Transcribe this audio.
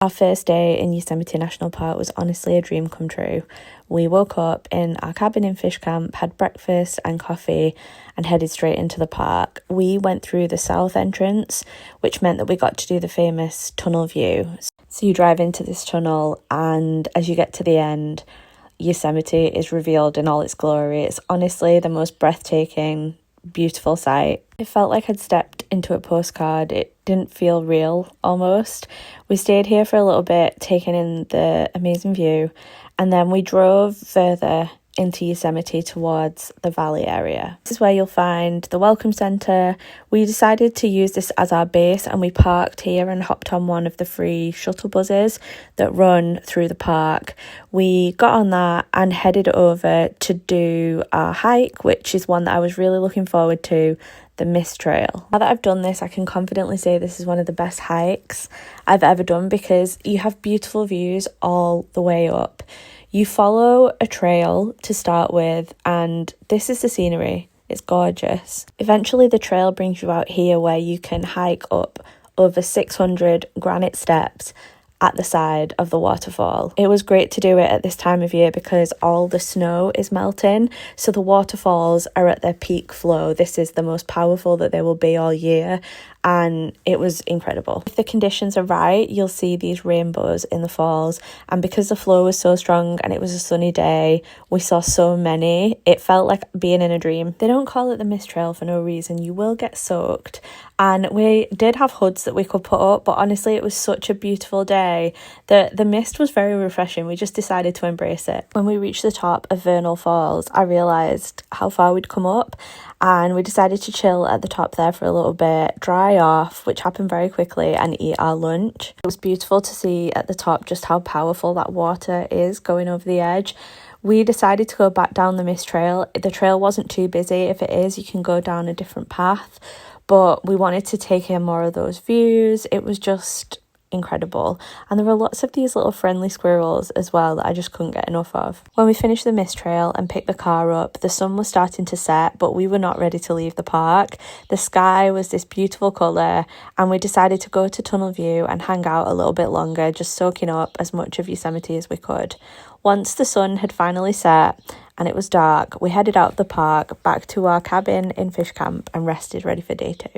Our first day in Yosemite National Park was honestly a dream come true. We woke up in our cabin in Fish Camp, had breakfast and coffee, and headed straight into the park. We went through the south entrance, which meant that we got to do the famous tunnel view. So you drive into this tunnel, and as you get to the end, Yosemite is revealed in all its glory. It's honestly the most breathtaking, beautiful sight. It felt like I'd stepped into a postcard. It didn't feel real, almost. We stayed here for a little bit, taking in the amazing view, and then we drove further into Yosemite towards the valley area. This is where you'll find the Welcome Centre. We decided to use this as our base, and we parked here and hopped on one of the free shuttle buses that run through the park. We got on that and headed over to do our hike, which is one that I was really looking forward to, the Mist Trail. Now that I've done this, I can confidently say this is one of the best hikes I've ever done because you have beautiful views all the way up. You follow a trail to start with, and this is the scenery. It's gorgeous. Eventually, the trail brings you out here where you can hike up over 600 granite steps at the side of the waterfall. It was great to do it at this time of year because all the snow is melting, so the waterfalls are at their peak flow. This is the most powerful that they will be all year, and it was incredible. If the conditions are right, you'll see these rainbows in the falls, and because the flow was so strong and it was a sunny day, we saw so many. It felt like being in a dream. They don't call it the Mist Trail for no reason. You will get soaked, and we did have hoods that we could put up, but honestly it was such a beautiful day that the mist was very refreshing. We just decided to embrace it. When we reached the top of Vernal Falls, I realised how far we'd come up, and we decided to chill at the top there for a little bit, dry off, which happened very quickly, and eat our lunch. It was beautiful to see at the top just how powerful that water is going over the edge. We decided to go back down the Mist Trail. The trail wasn't too busy. If it is, you can go down a different path, but we wanted to take in more of those views. It was just incredible, and there were lots of these little friendly squirrels as well that I just couldn't get enough of. When we finished the Mist Trail and picked the car up, the sun was starting to set, but we were not ready to leave the park. The sky was this beautiful colour, and we decided to go to Tunnel View and hang out a little bit longer, just soaking up as much of Yosemite as we could. Once the sun had finally set and it was dark, we headed out of the park back to our cabin in Fish Camp and rested, ready for day 2.